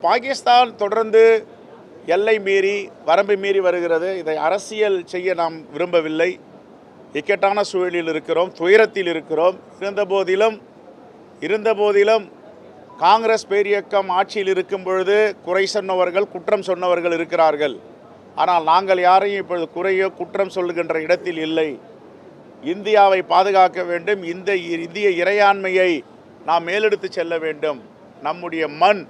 பாகிஸ்தான் தொடர்ந்து எல்லை மீறி வரம்பை மீறி வருகிறது. இதை அரசியல் செய்ய நாம் விரும்பவில்லை. இக்கட்டான சூழலில் இருக்கிறோம், துயரத்தில் இருக்கிறோம். இருந்தபோதிலும் காங்கிரஸ் பேரியக்கம் ஆட்சியில் இருக்கும் பொழுது குறை சொன்னவர்கள், குற்றம் சொன்னவர்கள் இருக்கிறார்கள். ஆனால் நாங்கள் யாரையும் இப்பொழுது குறையோ குற்றம் சொல்லுகின்ற இடத்தில் இல்லை. இந்தியாவை பாதுகாக்க வேண்டும். இந்திய இறையாண்மையை நாம் மேலெடுத்து செல்ல வேண்டும். நம்முடைய மண்,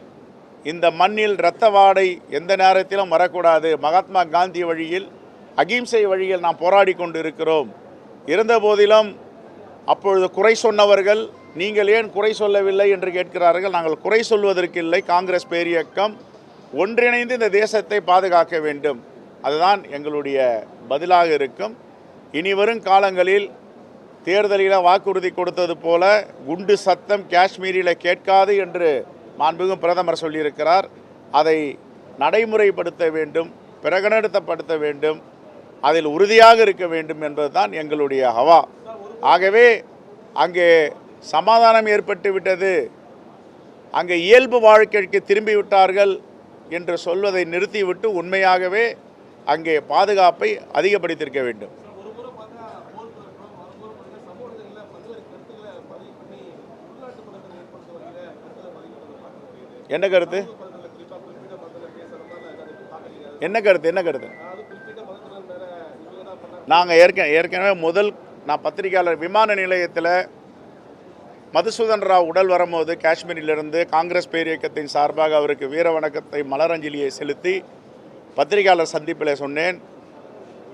இந்த மண்ணில் இரத்த வாடை எந்த நேரத்திலும் வரக்கூடாது. மகாத்மா காந்தி வழியில், அகிம்சை வழியில் நாம் போராடி கொண்டு இருக்கிறோம். இருந்தபோதிலும் அப்பொழுது குறை சொன்னவர்கள் நீங்கள் ஏன் குறை சொல்லவில்லை என்று கேட்கிறார்கள். நாங்கள் குறை சொல்வதற்கு இல்லை. காங்கிரஸ் பேரியக்கம் ஒன்றிணைந்து இந்த தேசத்தை பாதுகாக்க வேண்டும். அதுதான் எங்களுடைய பதிலாக இருக்கும். இனி வரும் காலங்களில் தேர்தலில் வாக்குறுதி கொடுத்தது போல குண்டு சத்தம் காஷ்மீரில் கேட்காது என்று மாண்புமிகு பிரதமர் சொல்லியிருக்கிறார். அதை நடைமுறைப்படுத்த வேண்டும், பிரகடனப்படுத்த வேண்டும், அதில் உறுதியாக இருக்க வேண்டும் என்பதுதான் எங்களுடைய ஹவா. ஆகவே அங்கே சமாதானம் ஏற்பட்டு விட்டது, அங்கே இயல்பு வாழ்க்கைக்கு திரும்பிவிட்டார்கள் என்று சொல்வதை நிறுத்திவிட்டு உண்மையாகவே அங்கே பாதுகாப்பை அதிகப்படுத்தியிருக்க வேண்டும். என்ன கருத்து? நாங்கள் ஏற்கனவே நான் பத்திரிகையாளர் விமான நிலையத்தில் மதுசூதன் ராவ் உடல் வரும்போது காஷ்மீரிலிருந்து காங்கிரஸ் பேரியக்கத்தின் சார்பாக அவருக்கு வீர வணக்கத்தை, மலரஞ்சலியை செலுத்தி பத்திரிகையாளர் சந்திப்பில் சொன்னேன்.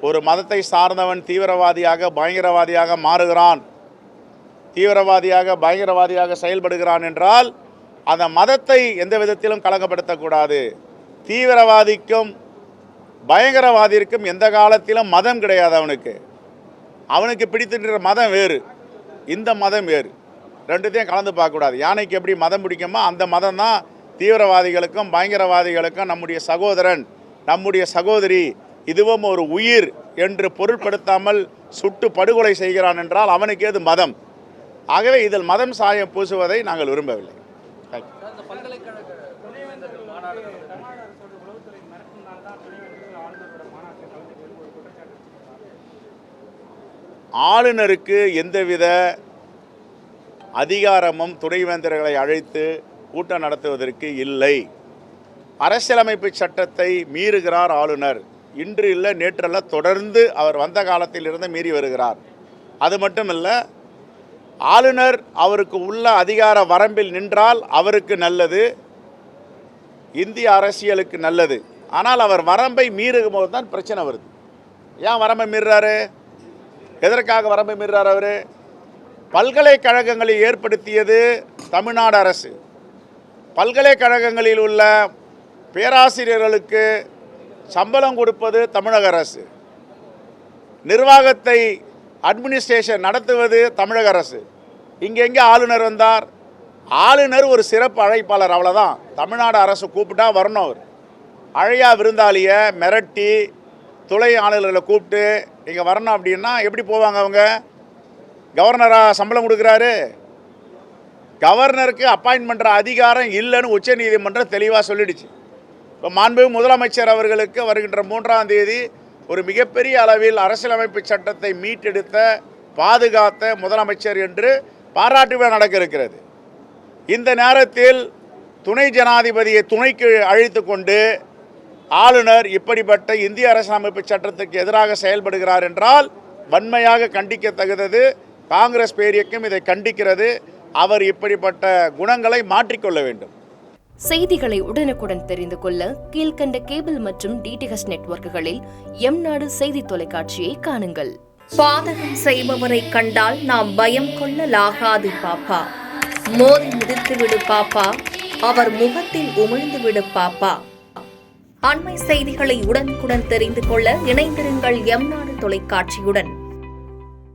ஒரு மதத்தை சார்ந்தவன் தீவிரவாதியாக பயங்கரவாதியாக மாறுகிறான், பயங்கரவாதியாக செயல்படுகிறான் என்றால் அந்த மதத்தை எந்த விதத்திலும் கலங்கப்படுத்தக்கூடாது. தீவிரவாதிக்கும் பயங்கரவாதிக்கும் எந்த காலத்திலும் மதம் கிடையாது. அவனுக்கு பிடித்திருக்கிற மதம் வேறு, இந்த மதம் வேறு. ரெண்டுத்தையும் கலந்து பார்க்கக்கூடாது. யானைக்கு எப்படி மதம் பிடிக்குமோ அந்த மதம் தான் தீவிரவாதிகளுக்கும் பயங்கரவாதிகளுக்கும் நம்முடைய சகோதரன், நம்முடைய சகோதரி, இதுவும் ஒரு உயிர் என்று பொருட்படுத்தாமல் சுட்டு படுகொலை செய்கிறான் என்றால் அவனுக்கு ஏது மதம்? ஆகவே இதில் மதம் சாயம் பூசுவதை நாங்கள் விரும்பவில்லை. ஆளுநருக்கு எந்தவித அதிகாரமும் துணைவேந்தர்களை அழைத்து கூட்டம் நடத்துவதற்கு இல்லை. அரசியலமைப்பு சட்டத்தை மீறுகிறார் ஆளுநர். இன்று இல்லை, நேற்றல்ல, தொடர்ந்து அவர் வந்த காலத்திலிருந்து மீறி வருகிறார். அது மட்டுமல்ல, ஆளுநர் அவருக்கு உள்ள அதிகார வரம்பில் நின்றால் அவருக்கு நல்லது, இந்திய அரசியலுக்கு நல்லது. ஆனால் அவர் வரம்பை மீறும் போது தான் பிரச்சனை வருது. ஏன் வரம்பை மீறுறாரு? எதற்காக வரம்பை மீறுறார்? அவர் பல்கலைக்கழகங்களை ஏற்படுத்தியது தமிழ்நாடு அரசு. பல்கலைக்கழகங்களில் உள்ள பேராசிரியர்களுக்கு சம்பளம் கொடுப்பது தமிழக அரசு. நிர்வாகத்தை, அட்மினிஸ்ட்ரேஷன் நடத்துவது தமிழக அரசு. இங்கே ஆளுநர் வந்தார். ஆளுநர் ஒரு சிறப்பு அழைப்பாளர், அவ்வளோதான். தமிழ்நாடு அரசு கூப்பிட்டா வரணும். அவர் அழையா விருந்தாளியை மிரட்டி துணை ஆளுநர்களை கூப்பிட்டு நீங்கள் வரணும் அப்படின்னா எப்படி போவாங்க? அவங்க கவர்னராக சம்பளம் கொடுக்குறாரு. கவர்னருக்கு அப்பாயின்ட் பண்ணுற அதிகாரம் இல்லைன்னு உச்சநீதிமன்றம் தெளிவாக சொல்லிடுச்சு. இப்போ மாண்புமிகு முதலமைச்சர் அவர்களுக்கு வருகின்ற 3ஆம் தேதி ஒரு மிகப்பெரிய அளவில் அரசியலமைப்பு சட்டத்தை மீட்டெடுத்த, பாதுகாத்த முதலமைச்சர் என்று பாராட்டு விழா நடக்க இருக்கிறது. இந்த நேரத்தில் துணை ஜனாதிபதியை துணைக்கு அழைத்து கொண்டு ஆளுநர் இப்படிப்பட்ட இந்திய அரசியலமைப்பு சட்டத்துக்கு எதிராக செயல்படுகிறார் என்றால் வன்மையாக கண்டிக்கத்தகுந்தது. காங்கிரஸ் பேரியக்கம் இதை கண்டிக்கிறது. அவர் இப்படிப்பட்ட குணங்களை மாற்றிக்கொள்ள வேண்டும். செய்திகளை உடனுக்குடன் தெரிந்து கொள்ள கீழ்கண்ட கேபிள் மற்றும் டிடிஎச் நெட்வொர்க்குகளில் எம்நாடு செய்தி தொலைக்காட்சியை காணுங்கள். பாதகம் செய்பவரை கண்டால் நாம் பயம் கொள்ளலாகாது பாப்பா. மோதி மிதித்து விடு பாப்பா, அவர் முகத்தில் உமிழ்ந்து விடு பாப்பா. அண்மை செய்திகளை உடனுக்குடன் தெரிந்து கொள்ள இணைந்திருங்கள் எம்நாடு தொலைக்காட்சியுடன்.